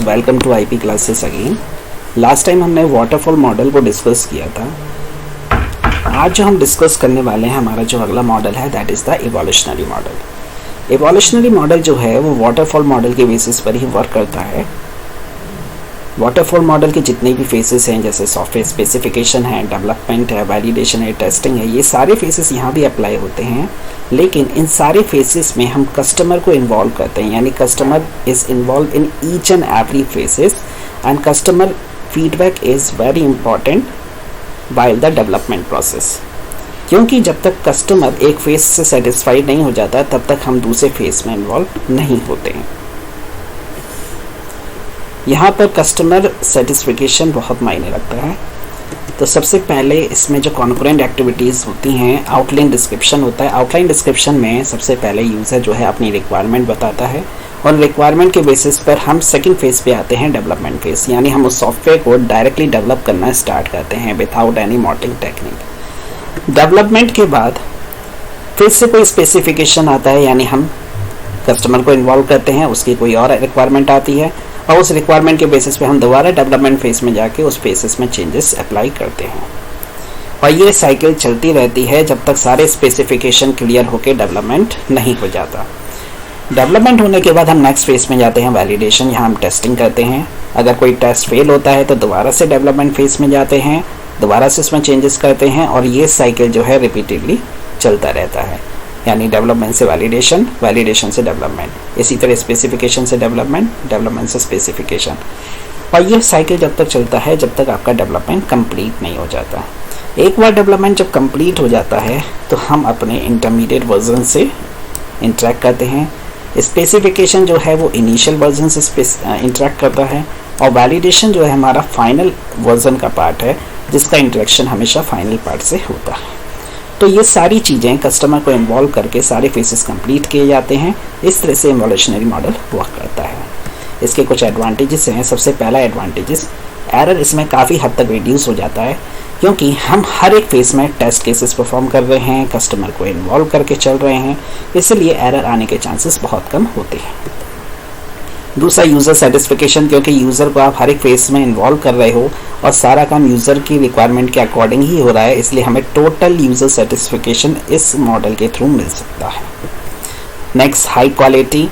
Welcome to IP classes again. Last time हमने waterfall model को discuss किया था। आज जो हम डिस्कस करने वाले हैं, हमारा जो अगला मॉडल है that is the evolutionary model. Evolutionary model जो है वो वाटरफॉल मॉडल के बेसिस पर ही वर्क करता है। वाटरफॉल मॉडल के जितने भी फेसेस हैं, जैसे सॉफ्टवेयर स्पेसिफिकेशन है, डेवलपमेंट है, वैलिडेशन है, टेस्टिंग है, ये सारे फेसेस यहाँ भी अप्लाई होते हैं। लेकिन इन सारे फेसेस में हम कस्टमर को इन्वॉल्व करते हैं, यानी customer is involve in each and every faces and customer feedback is very important while the development process. क्योंकि जब तक कस्टमर एक फेस से सेटिस्फाइड नहीं हो जाता तब तक हम दूसरे फेस में इन्वॉल्व नहीं होते हैं। यहाँ पर कस्टमर सेटिस्फिकेशन बहुत मायने रखता है। तो सबसे पहले इसमें जो कॉन्करेंट एक्टिविटीज़ होती हैं, आउटलाइन डिस्क्रिप्शन होता है। आउटलाइन डिस्क्रिप्शन में सबसे पहले यूज़र जो है अपनी रिक्वायरमेंट बताता है और रिक्वायरमेंट के बेसिस पर हम सेकंड फेज़ पे आते हैं, डेवलपमेंट फेज़, यानी हम उस सॉफ्टवेयर को डायरेक्टली डेवलप करना स्टार्ट करते हैं without any modelling technique. Development के बाद फिर से कोई स्पेसिफिकेशन आता है, यानी हम कस्टमर को इन्वॉल्व करते हैं, उसकी कोई और रिक्वायरमेंट आती है और उस रिक्वायरमेंट के बेसिस पे हम दोबारा डेवलपमेंट फेज में जाके उस फेसेस में चेंजेस अप्लाई करते हैं। और ये साइकिल चलती रहती है जब तक सारे स्पेसिफिकेशन क्लियर होके डेवलपमेंट नहीं हो जाता। डेवलपमेंट होने के बाद हम नेक्स्ट फेज में जाते हैं, वैलिडेशन। यहाँ हम टेस्टिंग करते हैं। अगर कोई टेस्ट फेल होता है तो दोबारा से डेवलपमेंट फेज में जाते हैं, दोबारा से उसमें चेंजेस करते हैं और ये साइकिल जो है रिपीटेडली चलता रहता है। यानी डेवलपमेंट से वैलिडेशन, वैलिडेशन से डेवलपमेंट, इसी तरह स्पेसिफिकेशन से डेवलपमेंट, डेवलपमेंट से स्पेसिफिकेशन। और ये साइकिल जब तक चलता है जब तक आपका डेवलपमेंट कंप्लीट नहीं हो जाता। एक बार डेवलपमेंट जब कंप्लीट हो जाता है तो हम अपने इंटरमीडिएट वर्जन से इंटरेक्ट करते हैं। स्पेसिफिकेशन जो है वो इनिशियल वर्जन से इंटरेक्ट करता है और वैलिडेशन जो है हमारा फाइनल वर्जन का पार्ट है, जिसका इंटरेक्शन हमेशा फाइनल पार्ट से होता है। तो ये सारी चीज़ें कस्टमर को इन्वॉल्व करके सारे फेसेस कंप्लीट किए जाते हैं। इस तरह से इवोल्यूशनरी मॉडल वर्क करता है। इसके कुछ एडवांटेजेस हैं। सबसे पहला एडवांटेजेस, एरर इसमें काफ़ी हद तक रिड्यूस हो जाता है, क्योंकि हम हर एक फेस में टेस्ट केसेस परफॉर्म कर रहे हैं, कस्टमर को इन्वॉल्व करके चल रहे हैं, इसलिए एरर आने के चांसेस बहुत कम होते हैं। दूसरा, यूज़र सेटिस्फिकेशन, क्योंकि यूज़र को आप हर एक फेस में इन्वॉल्व कर रहे हो और सारा काम यूज़र की रिक्वायरमेंट के अकॉर्डिंग ही हो रहा है, इसलिए हमें टोटल यूज़र सेटिस्फिकेशन इस मॉडल के थ्रू मिल सकता है। नेक्स्ट, हाई क्वालिटी,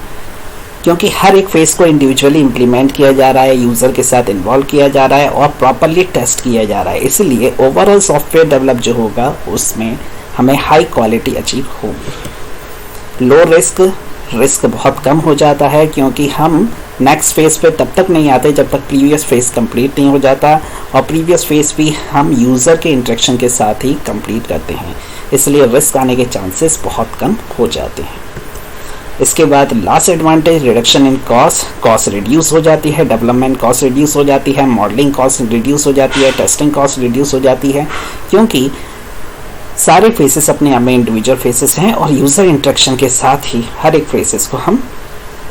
क्योंकि हर एक फेस को इंडिविजुअली इम्प्लीमेंट किया जा रहा है, यूज़र के साथ इन्वॉल्व किया जा रहा है और प्रॉपरली टेस्ट किया जा रहा है, इसलिए ओवरऑल सॉफ्टवेयर डेवलप जो होगा उसमें हमें हाई क्वालिटी अचीव होगी। लो रिस्क बहुत कम हो जाता है, क्योंकि हम नेक्स्ट फेज पे तब तक नहीं आते जब तक प्रीवियस फेज कंप्लीट नहीं हो जाता और प्रीवियस फेज भी हम यूज़र के इंटरेक्शन के साथ ही कंप्लीट करते हैं, इसलिए रिस्क आने के चांसेस बहुत कम हो जाते हैं। इसके बाद last advantage, reduction in cost reduce हो जाती है, डेवलपमेंट कॉस्ट रिड्यूस हो जाती है, मॉडलिंग कॉस्ट रिड्यूस हो जाती है, टेस्टिंग कॉस्ट रिड्यूस हो जाती है, क्योंकि सारे फेसेस अपने आप में इंडिविजुअल फेसेस हैं और यूज़र इंटरेक्शन के साथ ही हर एक फेसेस को हम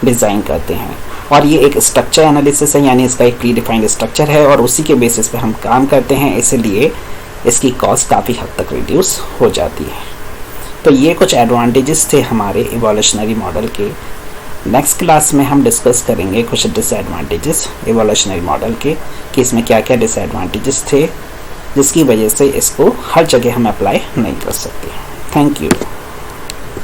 डिज़ाइन करते हैं। और ये एक स्ट्रक्चर एनालिसिस है, यानी इसका एक प्री डिफाइंड स्ट्रक्चर है और उसी के बेसिस पे हम काम करते हैं, इसलिए इसकी कॉस्ट काफ़ी हद तक रिड्यूस हो जाती है। तो ये कुछ एडवांटेजेस थे हमारे इवोल्यूशनरी मॉडल के। नेक्स्ट क्लास में हम डिस्कस करेंगे कुछ डिसएडवांटेजेस इवोल्यूशनरी मॉडल के, कि इसमें क्या क्या डिसएडवांटेजेस थे जिसकी वजह से इसको हर जगह हम अप्लाई नहीं कर सकते। Thank you.